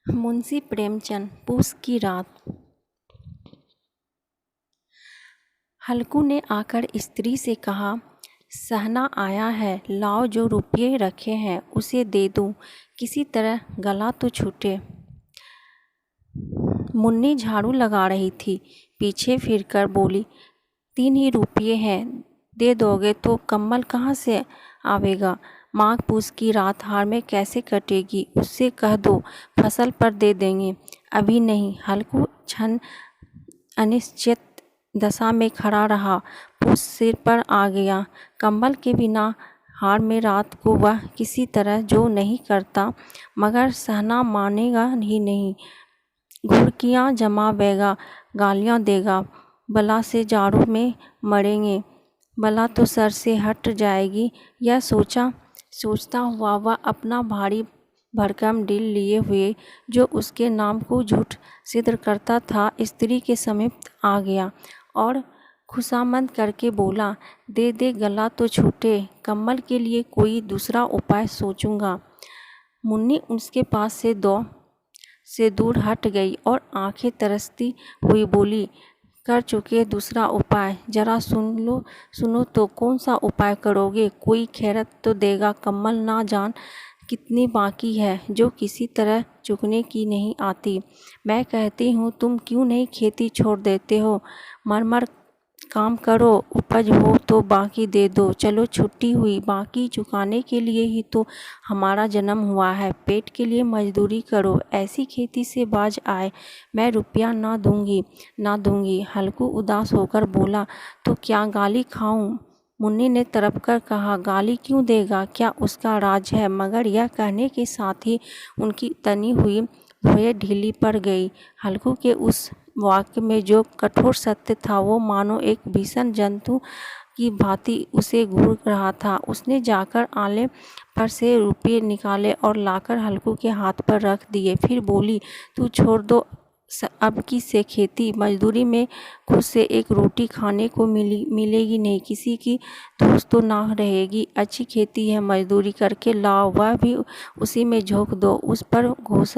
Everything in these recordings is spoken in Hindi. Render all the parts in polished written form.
मुंशी प्रेमचंद। पूस की रात। हल्कू ने आकर स्त्री से कहा, सहना आया है, लाओ जो रुपये रखे हैं उसे दे दूं, किसी तरह गला तो छूटे। मुन्नी झाड़ू लगा रही थी, पीछे फिरकर बोली, 3 ही रुपये हैं, दे दोगे तो कम्बल कहाँ से आवेगा। माघ पूस की रात हार में कैसे कटेगी, उससे कह दो फसल पर दे देंगे। अभी नहीं। हल्कू क्षण अनिश्चित दशा में खड़ा रहा। पूस सिर पर आ गया। कंबल के बिना हार में रात को वह किसी तरह जो नहीं करता, मगर सहना मानेगा ही नहीं। घुड़कियाँ जमावेगा, गालियाँ देगा, बला से जाड़ों में मरेंगे, बला तो सर से हट जाएगी। यह सोचता हुआ वह अपना भारी भरकम दिल लिए हुए, जो उसके नाम को झूठ सिद्ध करता था, स्त्री के समीप आ गया और खुशामद करके बोला, दे दे गला तो छूटे, कम्बल के लिए कोई दूसरा उपाय सोचूंगा। मुन्नी उसके पास से दूर हट गई और आंखें तरसती हुई बोली, कर चुके दूसरा उपाय, जरा सुनो तो कौन सा उपाय करोगे। कोई खैरत तो देगा, कम्बल ना जान कितनी बाकी है जो किसी तरह चुकने की नहीं आती। मैं कहती हूँ तुम क्यों नहीं खेती छोड़ देते हो, मर काम करो, उपज हो तो बाकी दे दो। चलो छुट्टी हुई, बाकी चुकाने के लिए ही तो हमारा जन्म हुआ है, पेट के लिए मजदूरी करो, ऐसी खेती से बाज आए, मैं रुपया ना दूंगी। हल्कू उदास होकर बोला, तो क्या गाली खाऊं। मुन्नी ने तड़प कर कहा, गाली क्यों देगा, क्या उसका राज है। मगर यह कहने के साथ ही उनकी तनी हुई भौहें ढीली पड़ गई। हल्कू के उस वाक्य में जो कठोर सत्य था, वो मानो एक भीषण जंतु की भांति उसे घूर रहा था। उसने जाकर आले पर से रुपये निकाले और लाकर हल्कू के हाथ पर रख दिए। फिर बोली, तू छोड़ दो अब की से खेती, मजदूरी में खुद से एक रोटी खाने को मिलेगी नहीं, किसी की धूस तो ना रहेगी। अच्छी खेती है, मजदूरी करके लाओ, वह भी उसी में झोंक दो, उस पर घोष।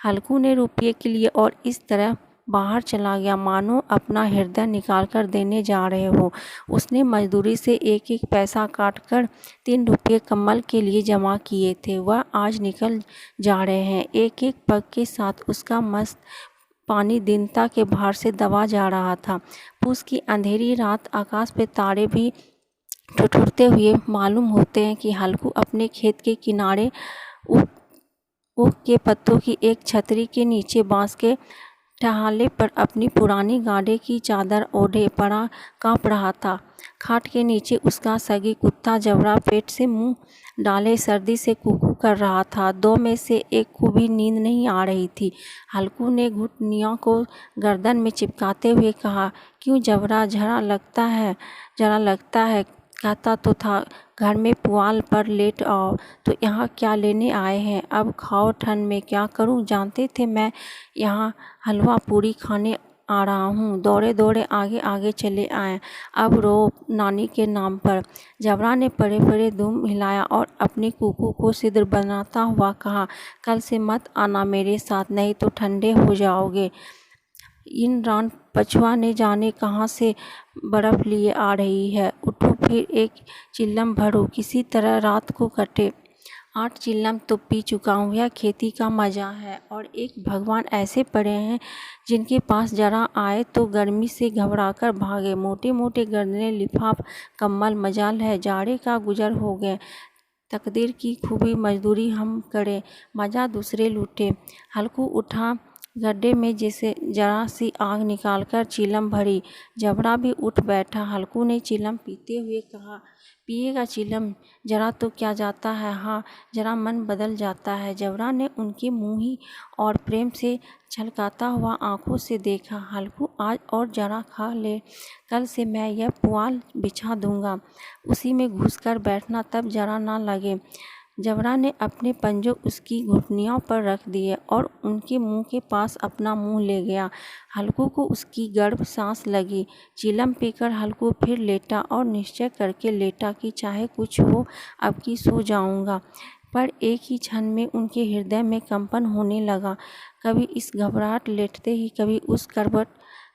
हल्कू ने रुपये के लिए और इस तरह बाहर चला गया मानो अपना हृदय निकाल कर देने जा रहे हो। उसने मजदूरी से एक एक पैसा काट कर 3 रुपये कम्बल के लिए जमा किए थे, वह आज निकल जा रहे हैं। एक एक पग के साथ उसका मस्त पानी दीनता के भार से दबा जा रहा था। पूस की अंधेरी रात, आकाश पे तारे भी ठुठुरते हुए मालूम होते हैं कि हल्कू अपने खेत के किनारे ऊख के पत्तों की एक छतरी के नीचे बांस के टहाले पर अपनी पुरानी गाड़े की चादर ओढ़े पड़ा काँप रहा था। खाट के नीचे उसका सगी कुत्ता जबरा पेट से मुंह डाले सर्दी से कुकू कर रहा था। 2 में से एक को भी नींद नहीं आ रही थी। हल्कू ने घुटनियों को गर्दन में चिपकाते हुए कहा, क्यों जबरा, जरा लगता है, कहता तो था घर में पुआल पर लेट आओ, तो यहाँ क्या लेने आए हैं। अब खाओ, ठंड में क्या करूँ, जानते थे मैं यहाँ हलवा पूरी खाने आ रहा हूँ, दौड़े दौड़े आगे आगे चले आए, अब रो नानी के नाम पर। जबरा ने पड़े पड़े दुम हिलाया और अपनी कुकू को सिद्ध बनाता हुआ कहा, कल से मत आना मेरे साथ, नहीं तो ठंडे हो जाओगे। इन रान पछुआ ने जाने कहाँ से बर्फ़ लिए आ रही है, उठो फिर एक चिल्लम भरो, किसी तरह रात को कटे। 8 चिल्लम तो पी चुका हूँ, यह खेती का मज़ा है। और एक भगवान ऐसे पड़े हैं जिनके पास जरा आए तो गर्मी से घबराकर भागे। मोटे मोटे गर्दनें, लिफाफ, कम्बल, मजाल है जाड़े का गुजर हो गए। तकदीर की खूबी, मजदूरी हम करें, मज़ा दूसरे लूटे। हल्कू उठा, गड्ढे में जैसे जरा सी आग निकालकर चिलम भरी। जबरा भी उठ बैठा। हल्कू ने चिलम पीते हुए कहा, पिएगा चिलम, जरा तो क्या जाता है, हाँ जरा मन बदल जाता है। जबरा ने उनके मुँह ही और प्रेम से छलकाता हुआ आंखों से देखा। हल्कू, आज और जरा खा ले, कल से मैं यह पुआल बिछा दूंगा, उसी में घुस कर बैठना, तब जरा ना लगे। जबरा ने अपने पंजों उसकी घुटनियों पर रख दिए और उनके मुंह के पास अपना मुंह ले गया। हल्कू को उसकी गर्म सांस लगी। चिलम पीकर हल्कू फिर लेटा और निश्चय करके लेटा कि चाहे कुछ हो, अब की सो जाऊंगा। पर एक ही क्षण में उनके हृदय में कंपन होने लगा। कभी इस घबराहट लेटते ही, कभी उस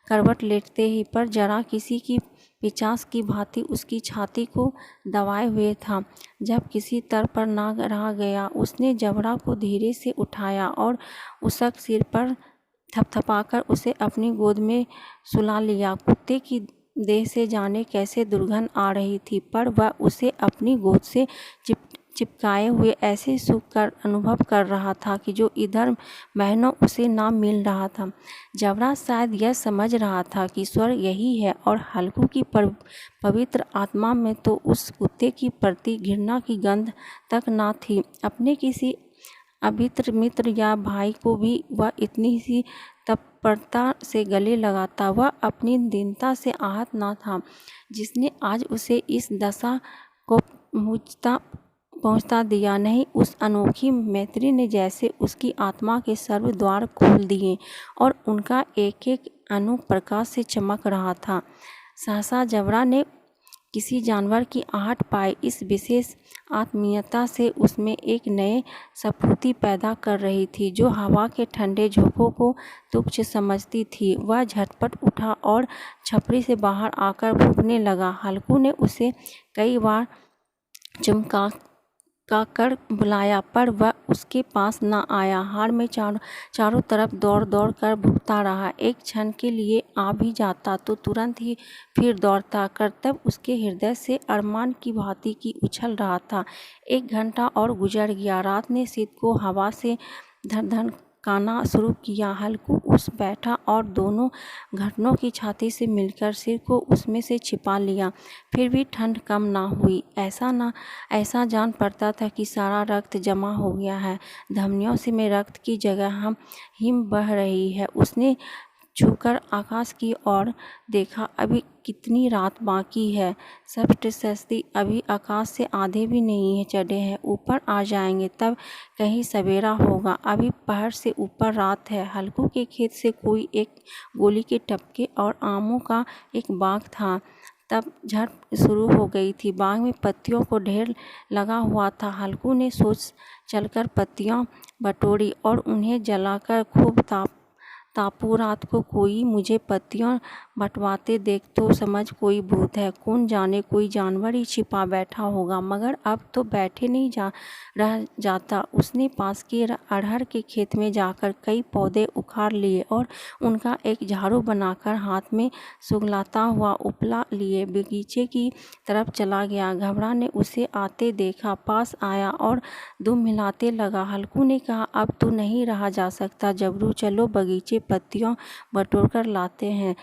करवट लेटते ही, पर जरा किसी की पिचास की भांति उसकी छाती को दबाए हुए था। जब किसी तर पर ना रहा गया, उसने जबरा को धीरे से उठाया और उसक सिर पर थपथपाकर उसे अपनी गोद में सुला लिया। कुत्ते की देह से जाने कैसे दुर्गंध आ रही थी, पर वह उसे अपनी गोद से चिपकाए हुए ऐसे सुख कर अनुभव कर रहा था कि जो इधर महीनों उसे ना मिल रहा था। जबरा शायद यह समझ रहा था कि स्वर्ग यही है, और हल्कू की पवित्र आत्मा में तो उस कुत्ते की प्रति घृणा की गंध तक ना थी। अपने किसी अभित्र मित्र या भाई को भी वह इतनी सी तत्परता से गले लगाता। वह अपनी दीनता से आहत ना था, जिसने आज उसे इस दशा को पहुंचता दिया। नहीं, उस अनोखी मैत्री ने जैसे उसकी आत्मा के सर्व द्वार खोल दिए और उनका एक एक अणु प्रकाश से चमक रहा था। सहसा जबरा ने किसी जानवर की आहट पाई। इस विशेष आत्मीयता से उसमें एक नए स्फूर्ति पैदा कर रही थी, जो हवा के ठंडे झोंकों को तुच्छ समझती थी। वह झटपट उठा और छपरी से बाहर आकर भूखने लगा। हल्कू ने उसे कई बार चमका कर बुलाया, पर वह उसके पास न आया। हार में चारों तरफ दौड़ दौड़ कर भूखता रहा। एक क्षण के लिए आ भी जाता तो तुरंत ही फिर दौड़ता। कर्तव्य उसके हृदय से अरमान की भांति की उछल रहा था। 1 घंटा और गुजर गया। रात ने शीत को हवा से धड़धड़ाना शुरू किया। हल्कू उस बैठा और दोनों घुटनों की छाती से मिलकर सिर को उसमें से छिपा लिया। फिर भी ठंड कम ना हुई। ऐसा जान पड़ता था कि सारा रक्त जमा हो गया है। धमनियों से में रक्त की जगह हिम बह रही है। उसने छूकर आकाश की ओर देखा। अभी कितनी रात बाकी है। सप्तषष्ठी अभी आकाश से आधे भी नहीं चढ़े हैं। ऊपर आ जाएंगे तब कहीं सवेरा होगा। अभी पहर से ऊपर रात है। हल्कू के खेत से कोई एक गोली के टपके और आमों का एक बाग था। तब झड़ शुरू हो गई थी। बाग में पत्तियों को ढेर लगा हुआ था। हल्कू ने सोच चलकर पत्तियां बटोरी और उन्हें जलाकर खूब तापू। रात को कोई मुझे पत्तियां बंटवाते देख तो समझ कोई भूत है। कौन जाने कोई जानवर ही छिपा बैठा होगा, मगर अब तो बैठे नहीं रह जाता। उसने पास के अरहर के खेत में जाकर कई पौधे उखाड़ लिए और उनका एक झाड़ू बनाकर हाथ में सुगलाता हुआ उपला लिए बगीचे की तरफ चला गया। घबरा ने उसे आते देखा, पास आया और दुम हिलाते लगा। हल्कू ने कहा, अब तो नहीं रहा जा सकता जबरू, चलो बगीचे पत्तियां बटोर कर लाते हैं।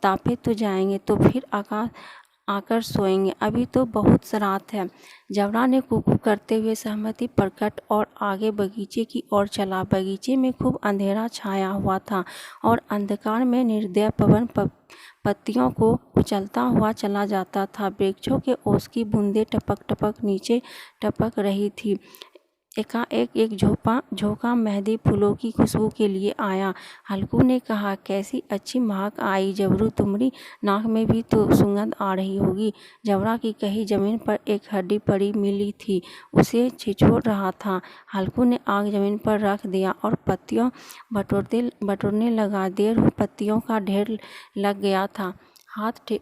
तापे तो जाएंगे तो फिर आकर सोएंगे। अभी तो बहुत रात है। जबरा ने कुकू करते हुए सहमति प्रकट और आगे बगीचे की ओर चला। बगीचे में खूब अंधेरा छाया हुआ था और अंधकार में निर्दय पवन पत्तियों को कुचलता हुआ चला जाता था। वृक्षों के ओस की बूंदें टपक टपक नीचे टपक रही थी। एकाएक एक झोंका मेहंदी फूलों की खुशबू के लिए आया। हल्कू ने कहा, कैसी अच्छी महक आई जबरू, तुम्हारी नाक में भी तो सुगंध आ रही होगी। जबरा की कहीं जमीन पर एक हड्डी पड़ी मिली थी, उसे छिछोड़ रहा था। हल्कू ने आग जमीन पर रख दिया और पत्तियों बटोरने लगा। देर हो पत्तियों का ढेर लग गया था। हाथ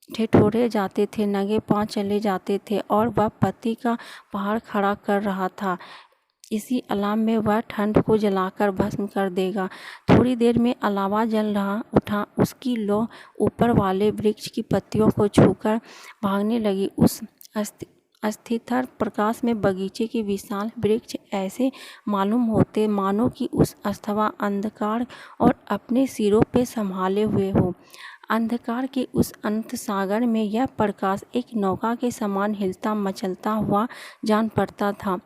ठिठुरे जाते थे, नंगे पांव चले जाते थे और वह पत्ती का पहाड़ खड़ा कर रहा था। इसी अलाव में वह ठंड को जलाकर भस्म कर देगा। थोड़ी देर में अलावा जल उठा। उसकी लौ ऊपर वाले वृक्ष की पत्तियों को छूकर भागने लगी। उस अस्थिर प्रकाश में बगीचे के विशाल वृक्ष ऐसे मालूम होते मानो कि उस अथवा अंधकार और अपने सिरों पे संभाले हुए हो। अंधकार के उस अनंत सागर में यह प्रकाश एक नौका के समान हिलता मचलता हुआ जान पड़ता था।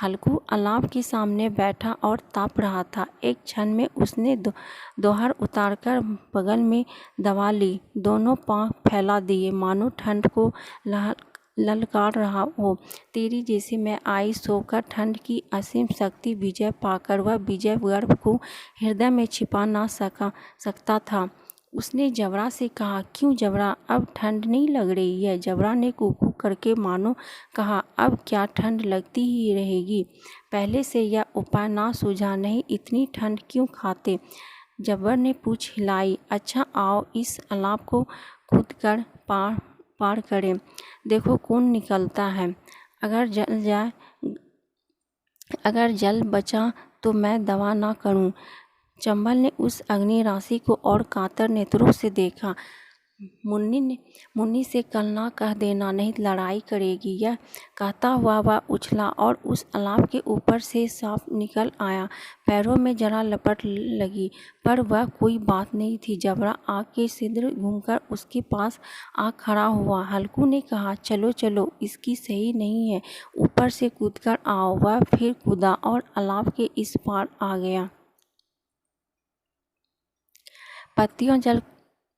हल्कू अलाव के सामने बैठा और ताप रहा था। एक क्षण में उसने दोहर उतारकर बगल में दबा ली। दोनों पांव फैला दिए, मानो ठंड को ललकार रहा हो। तेरी जैसे मैं आई सोकर ठंड की असीम शक्ति विजय पाकर वह विजय गर्व को हृदय में छिपा ना सकता था। उसने जबरा से कहा, क्यों जबरा, अब ठंड नहीं लग रही है? जबरा ने कूकू करके मानो कहा, अब क्या ठंड लगती ही रहेगी, पहले से यह उपाय ना सूझा, नहीं इतनी ठंड क्यों खाते? जबर ने पूछ हिलाई। अच्छा आओ इस अलाव को कूद कर पार करें, देखो कौन निकलता है। अगर जल बचा तो मैं दवा ना करूं। चंबल ने उस अग्नि राशि को और कातर नेत्रों से देखा। मुन्नी से कल ना कह देना, नहीं लड़ाई करेगी। यह कहता हुआ वह उछला और उस अलाव के ऊपर से सांप निकल आया। पैरों में जरा लपट लगी, पर वह कोई बात नहीं थी। जबरा आग के सिद्र घूमकर उसके पास आ खड़ा हुआ। हल्कू ने कहा, चलो चलो, इसकी सही नहीं है, ऊपर से कूदकर आओ। वह फिर कूदा और अलाव के इस पार आ गया।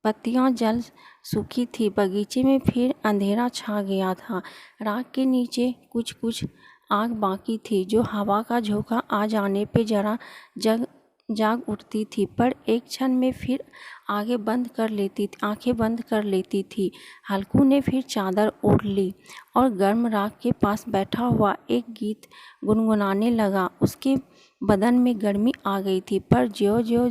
पत्तियां जल सूखी थी। बगीचे में फिर अंधेरा छा गया था। राख के नीचे कुछ कुछ आग बाकी थी, जो हवा का झोंका आ जाने पे जरा जाग उठती थी, पर एक क्षण में फिर आंखें बंद कर लेती थी। हल्कू ने फिर चादर ओढ़ ली और गर्म राख के पास बैठा हुआ एक गीत गुनगुनाने लगा। उसके बदन में गर्मी आ गई थी, पर ज्यों-ज्यों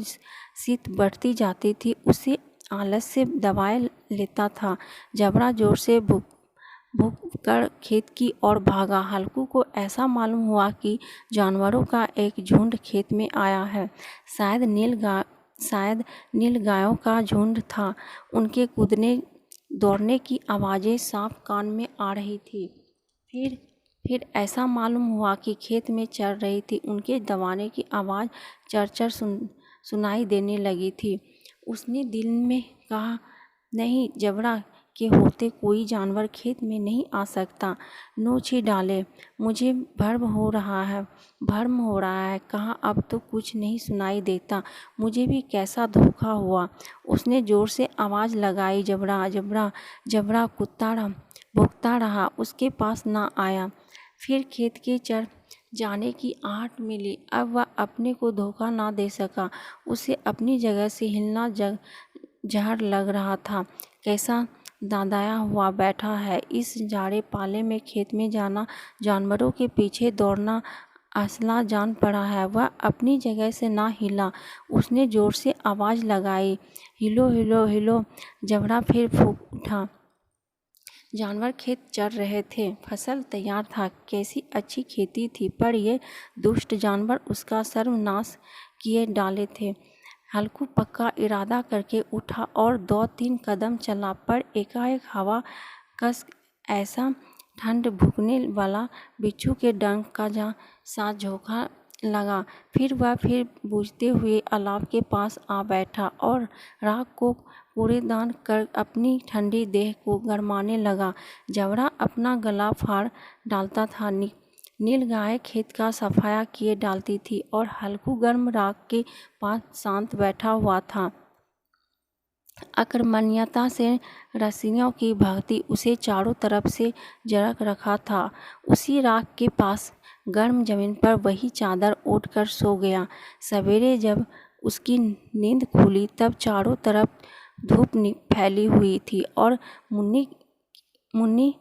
शीत बढ़ती जाती थी उसे आलस से दबाए लेता था। जबरा जोर से भूख कर खेत की ओर भागा। हल्कू को ऐसा मालूम हुआ कि जानवरों का एक झुंड खेत में आया है। शायद नील गायों का झुंड था। उनके कूदने दौड़ने की आवाज़ें साफ कान में आ रही थी। फिर ऐसा मालूम हुआ कि खेत में चल रही थी। उनके दबाने की आवाज़ चरचर सुनाई देने लगी थी। उसने दिल में कहा, नहीं, जबरा के होते कोई जानवर खेत में नहीं आ सकता। नोच ही डाले, मुझे भ्रम हो रहा है। कहा, अब तो कुछ नहीं सुनाई देता। मुझे भी कैसा धोखा हुआ। उसने जोर से आवाज़ लगाई, जबरा जबरा जबरा। कुत्ता भौंकता रहा, उसके पास ना आया। फिर खेत के चर जाने की आहट मिली। अब वह अपने को धोखा ना दे सका। उसे अपनी जगह से हिलना जहर लग रहा था। कैसा दादाया हुआ बैठा है। इस जाड़े पाले में खेत में जाना, जानवरों के पीछे दौड़ना असला जान पड़ा है। वह अपनी जगह से ना हिला। उसने जोर से आवाज़ लगाई, हिलो हिलो हिलो। जबरा फिर फूंक उठा। जानवर खेत चर रहे थे, फसल तैयार था। कैसी अच्छी खेती थी, पर ये दुष्ट जानवर उसका सर्वनाश किए डाले थे। हल्कू पक्का इरादा करके उठा और 2-3 कदम चला, पर एकाएक हवा कस ऐसा ठंड भूकने वाला बिच्छू के डंक का सा झोंका लगा। फिर वह बुझते हुए अलाव के पास आ बैठा और राख को कूड़ेदान कर अपनी ठंडी देह को गरमाने लगा। जबरा अपना गला फाड़ डालता था। नील गाय खेत का सफाया किए डालती थी और हल्कू गर्म राख के पास शांत बैठा हुआ था। अकर्मण्यता से रस्सियों की भांति उसे चारों तरफ से जकड़ रखा था। उसी राख के पास गर्म जमीन पर वही चादर ओढ़ कर सो गया। सवेरे जब उसकी नींद खुली तब चारों तरफ धूप फैली हुई थी और मुन्नी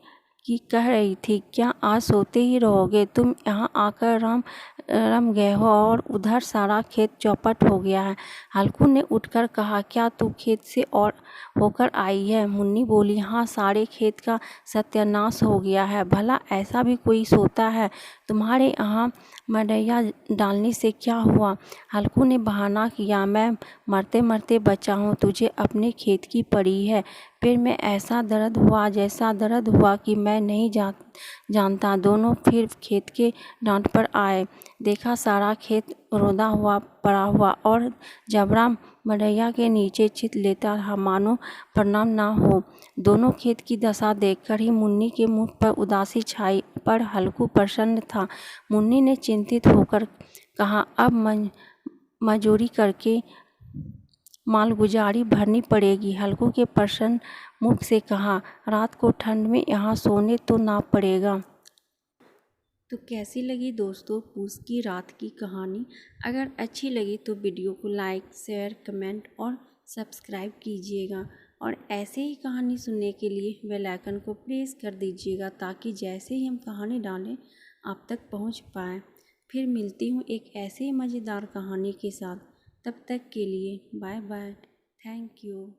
की कह रही थी, क्या आज सोते ही रहोगे? तुम यहाँ आकर रम गए हो और उधर सारा खेत चौपट हो गया है। हल्कू ने उठकर कहा, क्या तू खेत से और होकर आई है? मुन्नी बोली, हाँ, सारे खेत का सत्यानाश हो गया है। भला ऐसा भी कोई सोता है? तुम्हारे यहाँ मडैया डालने से क्या हुआ? हल्कू ने बहाना किया, मैं मरते मरते बचा हूँ, तुझे अपने खेत की पड़ी है। फिर में ऐसा दर्द हुआ कि मैं नहीं जानता। दोनों फिर खेत के डांट पर आए। देखा सारा खेत रोदा हुआ पड़ा हुआ और जबरा मडैया के नीचे चित लेता रहा, मानो प्रणाम ना हो। दोनों खेत की दशा देखकर ही मुन्नी के मुख पर उदासी छाई, पर हल्कू प्रसन्न था। मुन्नी ने चिंतित होकर कहा, अब मजूरी करके मालगुजारी भरनी पड़ेगी। हल्कू के प्रसन्न मुख से कहा, रात को ठंड में यहाँ सोने तो ना पड़ेगा। तो कैसी लगी दोस्तों पूस की रात की कहानी? अगर अच्छी लगी तो वीडियो को लाइक, शेयर, कमेंट और सब्सक्राइब कीजिएगा और ऐसे ही कहानी सुनने के लिए बेल आइकन को प्रेस कर दीजिएगा ताकि जैसे ही हम कहानी डालें आप तक पहुंच पाए। फिर मिलती हूँ एक ऐसे ही मज़ेदार कहानी के साथ। तब तक के लिए बाय बाय। Thank you.